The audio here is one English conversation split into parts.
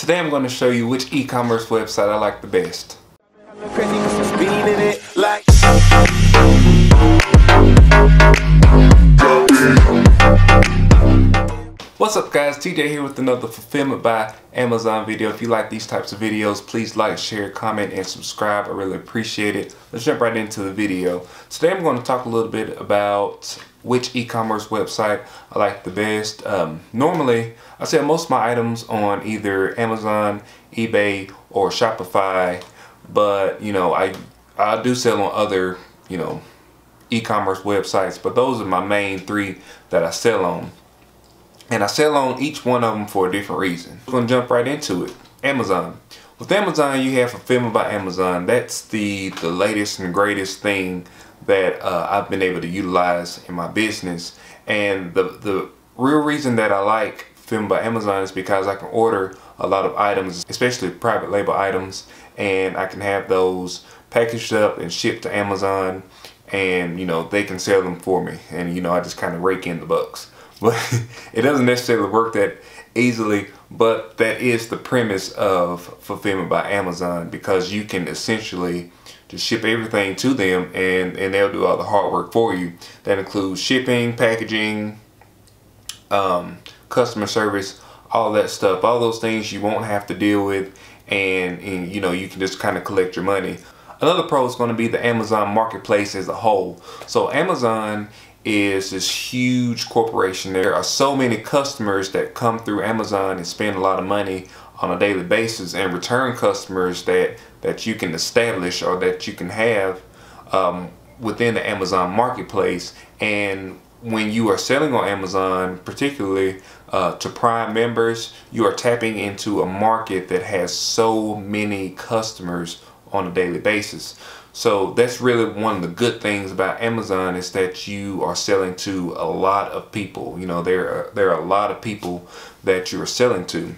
Today I'm going to show you which e-commerce website I like the best. What's up guys, TJ here with another Fulfillment by Amazon video. If you like these types of videos, please like, share, comment, and subscribe. I really appreciate it. Let's jump right into the video. Today I'm going to talk a little bit about which e-commerce website I like the best. Normally, I sell most of my items on either Amazon, eBay, or Shopify, but you know, I do sell on other, you know, e-commerce websites, but those are my main three that I sell on. And I sell on each one of them for a different reason. I'm going to jump right into it. Amazon. With Amazon, you have Fulfillment by Amazon. That's the latest and greatest thing that I've been able to utilize in my business. And the real reason that I like Fulfillment by Amazon is because I can order a lot of items, especially private label items, and I can have those packaged up and shipped to Amazon, and you know, they can sell them for me, and you know, I just kind of rake in the bucks. But it doesn't necessarily work that easily, but that is the premise of Fulfillment by Amazon, because you can essentially just ship everything to them and they'll do all the hard work for you. That includes shipping, packaging, customer service, all that stuff, all those things you won't have to deal with, and you know, you can just kind of collect your money. Another pro is going to be the Amazon marketplace as a whole. So Amazon is this huge corporation. There are so many customers that come through Amazon and spend a lot of money on a daily basis, and return customers that you can establish or that you can have within the Amazon marketplace. And when you are selling on Amazon, particularly to Prime members, you are tapping into a market that has so many customers on a daily basis. So that's really one of the good things about Amazon, is that you are selling to a lot of people. You know, there are a lot of people that you are selling to.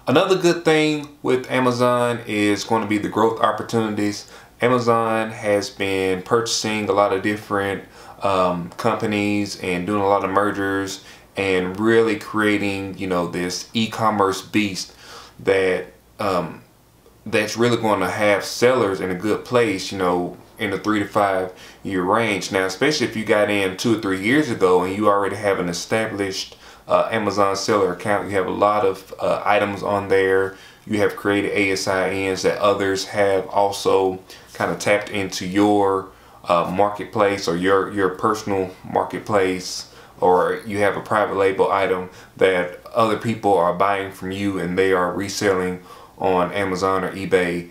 Another good thing with Amazon is going to be the growth opportunities. Amazon has been purchasing a lot of different companies and doing a lot of mergers and really creating, you know, this e-commerce beast that that's really going to have sellers in a good place, you know, in the 3 to 5 year range. Now, especially if you got in 2 or 3 years ago and you already have an established Amazon seller account, you have a lot of items on there, you have created ASINs that others have also kind of tapped into your marketplace, or your personal marketplace, or you have a private label item that other people are buying from you and they are reselling on Amazon or eBay.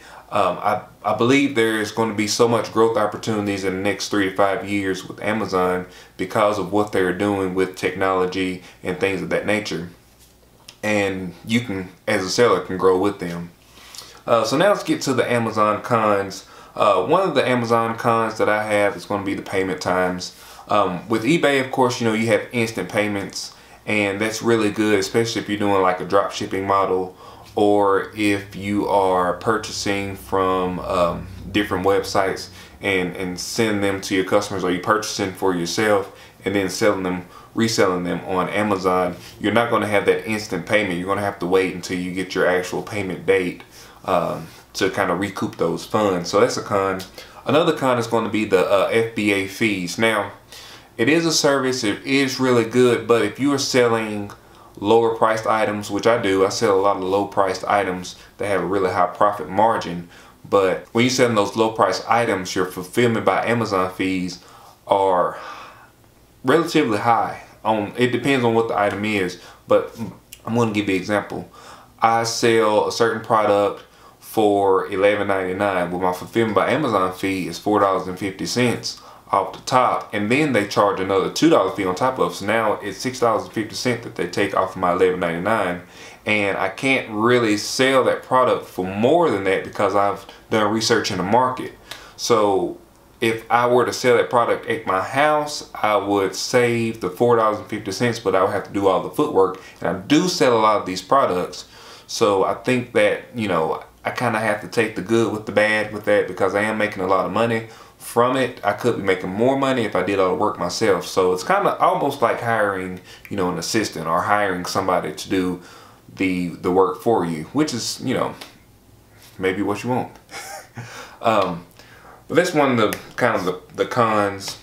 I believe there is going to be so much growth opportunities in the next 3 to 5 years with Amazon because of what they're doing with technology and things of that nature. And you can, as a seller, can grow with them. So now let's get to the Amazon cons. One of the Amazon cons that I have is going to be the payment times. With eBay, of course, you know, you have instant payments, and that's really good, especially if you're doing like a drop shipping model, or if you are purchasing from different websites and send them to your customers, or you're purchasing for yourself and then reselling them on Amazon. You're not going to have that instant payment. You're going to have to wait until you get your actual payment date to kind of recoup those funds. So that's a con. Another con is going to be the Fba fees. Now, it is a service, it is really good, but if you are selling lower priced items, which I do, I sell a lot of low priced items that have a really high profit margin. But when you're selling those low priced items, your Fulfillment by Amazon fees are relatively high. It depends on what the item is, but I'm going to give you an example. I sell a certain product for $11.99. Well, my Fulfillment by Amazon fee is $4.50 off the top, and then they charge another $2 fee on top of it. So now it's $6.50 that they take off of my $11.99, and I can't really sell that product for more than that because I've done research in the market. So if I were to sell that product at my house, I would save the $4.50, but I would have to do all the footwork, and I do sell a lot of these products. So I think that, you know, I kind of have to take the good with the bad with that, because I am making a lot of money from it. I could be making more money if I did all the work myself. So it's kind of almost like hiring, you know, an assistant, or hiring somebody to do the work for you, which is, you know, maybe what you want. But that's one of the kind of the cons.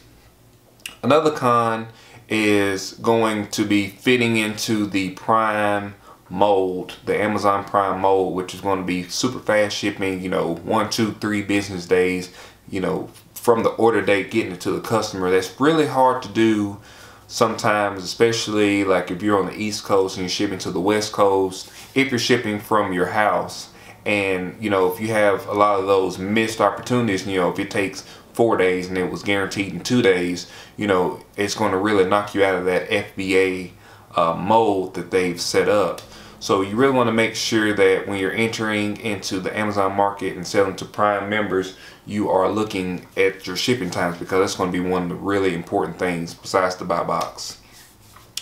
Another con is going to be fitting into the Prime mold, the Amazon Prime mold, which is going to be super fast shipping, you know, 1, 2, 3 business days, you know, from the order date getting it to the customer. That's really hard to do sometimes, especially like if you're on the East Coast and you're shipping to the West Coast, if you're shipping from your house. And, you know, if you have a lot of those missed opportunities, you know, if it takes 4 days and it was guaranteed in 2 days, you know, it's going to really knock you out of that FBA mold that they've set up. So you really want to make sure that when you're entering into the Amazon market and selling to Prime members, you are looking at your shipping times, because that's going to be one of the really important things besides the buy box.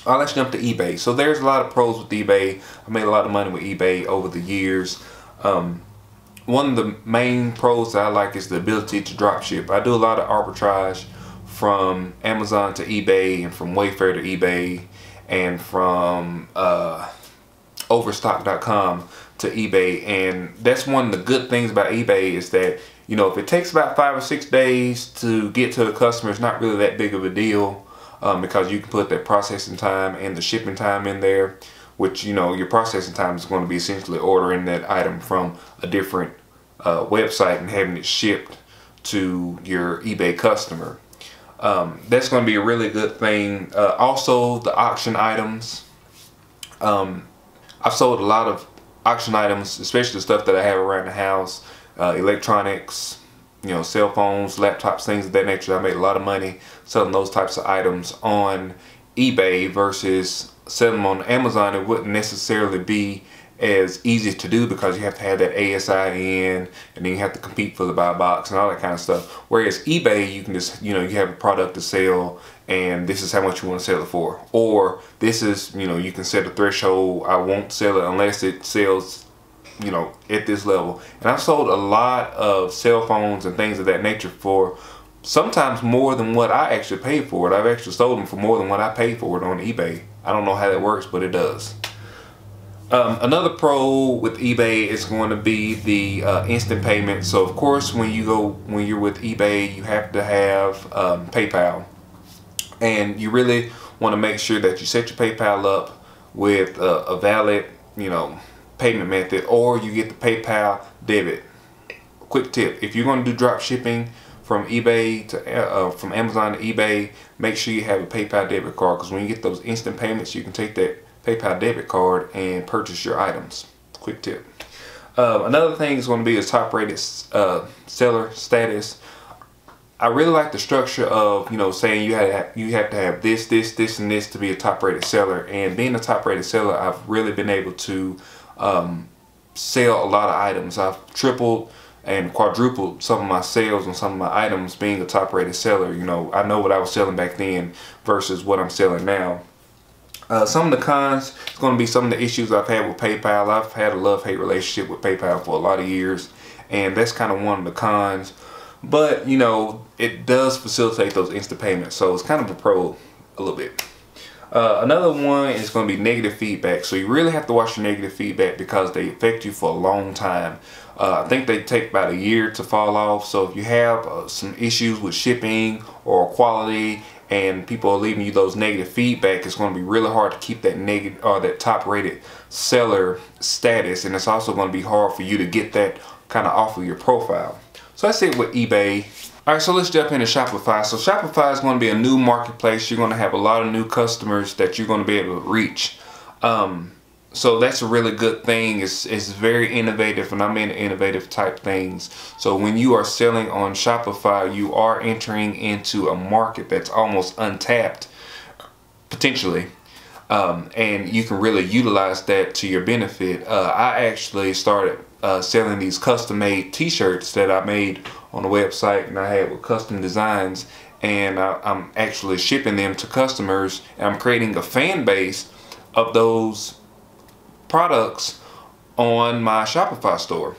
Let's jump to eBay. So there's a lot of pros with eBay. I made a lot of money with eBay over the years. One of the main pros that I like is the ability to drop ship. I do a lot of arbitrage from Amazon to eBay, and from Wayfair to eBay, and from Overstock.com to eBay. And that's one of the good things about eBay, is that, you know, if it takes about 5 or 6 days to get to the customer, it's not really that big of a deal, because you can put that processing time and the shipping time in there, which, you know, your processing time is going to be essentially ordering that item from a different website and having it shipped to your eBay customer. That's going to be a really good thing. Also, the auction items. I've sold a lot of auction items, especially the stuff that I have around the house, electronics, you know, cell phones, laptops, things of that nature. I made a lot of money selling those types of items on eBay versus selling them on Amazon. It wouldn't necessarily be as easy to do, because you have to have that ASIN, and then you have to compete for the buy box and all that kind of stuff. Whereas eBay, you can just, you know, you have a product to sell, and this is how much you want to sell it for. Or this is, you know, you can set a threshold. I won't sell it unless it sells, you know, at this level. And I've sold a lot of cell phones and things of that nature for sometimes more than what I actually paid for it. I've actually sold them for more than what I paid for it on eBay. I don't know how that works, but it does. Another pro with eBay is going to be the instant payment. So of course, when you're with eBay, you have to have PayPal, and you really want to make sure that you set your PayPal up with a valid, you know, payment method, or you get the PayPal debit. Quick tip: if you're going to do drop shipping from eBay to from Amazon to eBay, make sure you have a PayPal debit card, because when you get those instant payments, you can take that PayPal debit card and purchase your items. Quick tip. Another thing is going to be a top rated seller status. I really like the structure of, you know, saying you have to have this, and this to be a top rated seller. And being a top rated seller, I've really been able to sell a lot of items. I've tripled and quadrupled some of my sales on some of my items being a top rated seller. You know, I know what I was selling back then versus what I'm selling now. Some of the cons is going to be some of the issues I've had with PayPal. I've had a love-hate relationship with PayPal for a lot of years, and that's kind of one of the cons. But, you know, it does facilitate those instant payments, so it's kind of a pro a little bit. Another one is going to be negative feedback. So you really have to watch your negative feedback, because they affect you for a long time. I think they take about a year to fall off. So if you have some issues with shipping or quality, and people are leaving you those negative feedback, it's going to be really hard to keep that negative or that top rated seller status, and it's also going to be hard for you to get that kind of off of your profile. So that's it with eBay. Alright, so let's jump into Shopify. So Shopify is going to be a new marketplace. You're going to have a lot of new customers that you're going to be able to reach. So that's a really good thing. It's very innovative, and I mean innovative type things. So when you are selling on Shopify, you are entering into a market that's almost untapped, potentially. And you can really utilize that to your benefit. I actually started selling these custom-made t-shirts that I made on the website, and I had with custom designs, and I'm actually shipping them to customers, and I'm creating a fan base of those products on my Shopify store,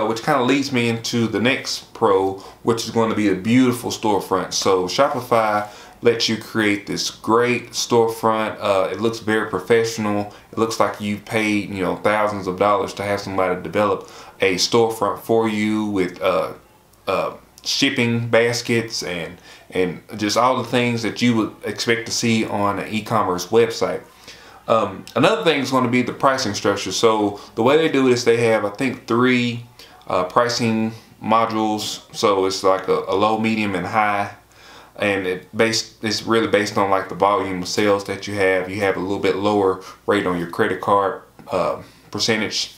which kind of leads me into the next pro, which is going to be a beautiful storefront. So Shopify lets you create this great storefront. It looks very professional, It looks like you've paid, you know, thousands of dollars to have somebody develop a storefront for you with shipping baskets and just all the things that you would expect to see on an e-commerce website. Another thing is going to be the pricing structure. So the way they do it is they have, I think, 3 pricing modules. So it's like a low, medium, and high, and it's really based on like the volume of sales that you have. You have a little bit lower rate on your credit card percentage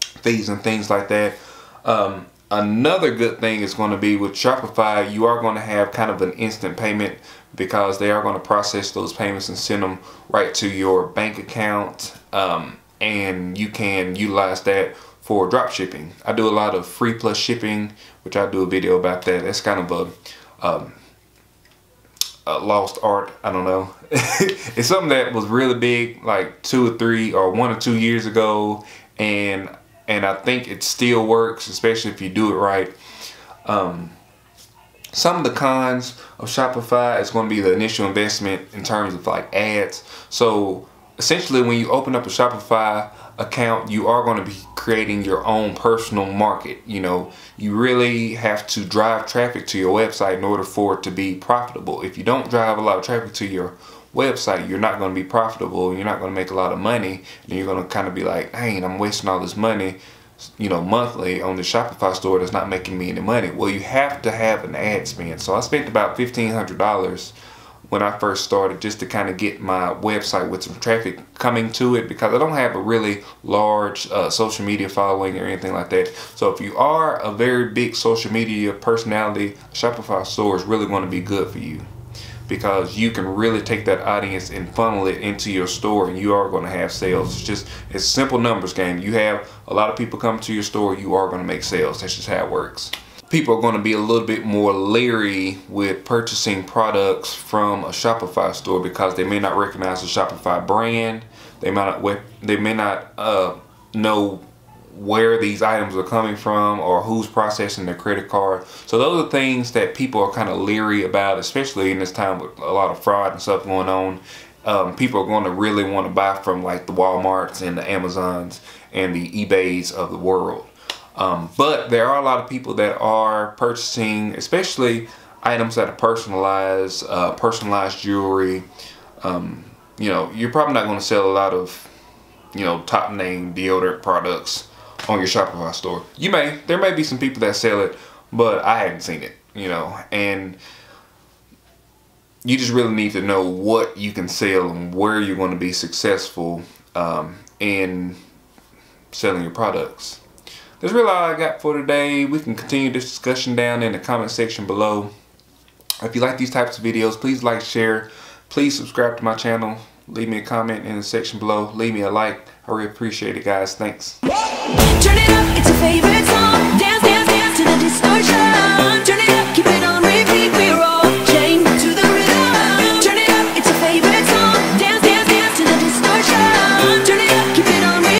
fees and things like that. Another good thing is going to be with Shopify, you are going to have kind of an instant payment, because they are going to process those payments and send them right to your bank account, and you can utilize that for drop shipping. I do a lot of free plus shipping, which I'll do a video about that. That's kind of a lost art. I don't know. It's something that was really big like 2 or 3 or 1 or 2 years ago, and I think it still works, especially if you do it right. Some of the cons of Shopify is going to be the initial investment in terms of like ads. So essentially, when you open up a Shopify account, you are going to be creating your own personal market. You know, you really have to drive traffic to your website in order for it to be profitable. If you don't drive a lot of traffic to your website, you're not going to be profitable. You're not going to make a lot of money, and you're going to kind of be like, dang, I'm wasting all this money, you know, monthly on the Shopify store that's not making me any money. Well, you have to have an ad spend. So I spent about $1,500 when I first started, just to kind of get my website with some traffic coming to it, because I don't have a really large social media following or anything like that. So if you are a very big social media personality, Shopify store is really going to be good for you, because you can really take that audience and funnel it into your store, and you are going to have sales. It's a simple numbers game. You have a lot of people come to your store, you are going to make sales. That's just how it works. People are going to be a little bit more leery with purchasing products from a Shopify store, because they may not recognize the Shopify brand. They may not know where these items are coming from or who's processing their credit card. So those are things that people are kind of leery about, especially in this time with a lot of fraud and stuff going on. People are going to really want to buy from like the Walmarts and the Amazons and the eBays of the world. But there are a lot of people that are purchasing, especially items that are personalized, personalized jewelry. You know, you're probably not going to sell a lot of, you know, top name deodorant products on your Shopify store. There may be some people that sell it, but I haven't seen it, you know, and you just really need to know what you can sell and where you're going to be successful in selling your products. That's really all I got for today. We can continue this discussion down in the comment section below. If you like these types of videos, please like, share, please subscribe to my channel. Leave me a comment in the section below. Leave me a like. I really appreciate it, guys. Thanks. Turn it up, it's a favorite song. Dance, dance, dance to the distortion. Turn it up, keep it on repeat.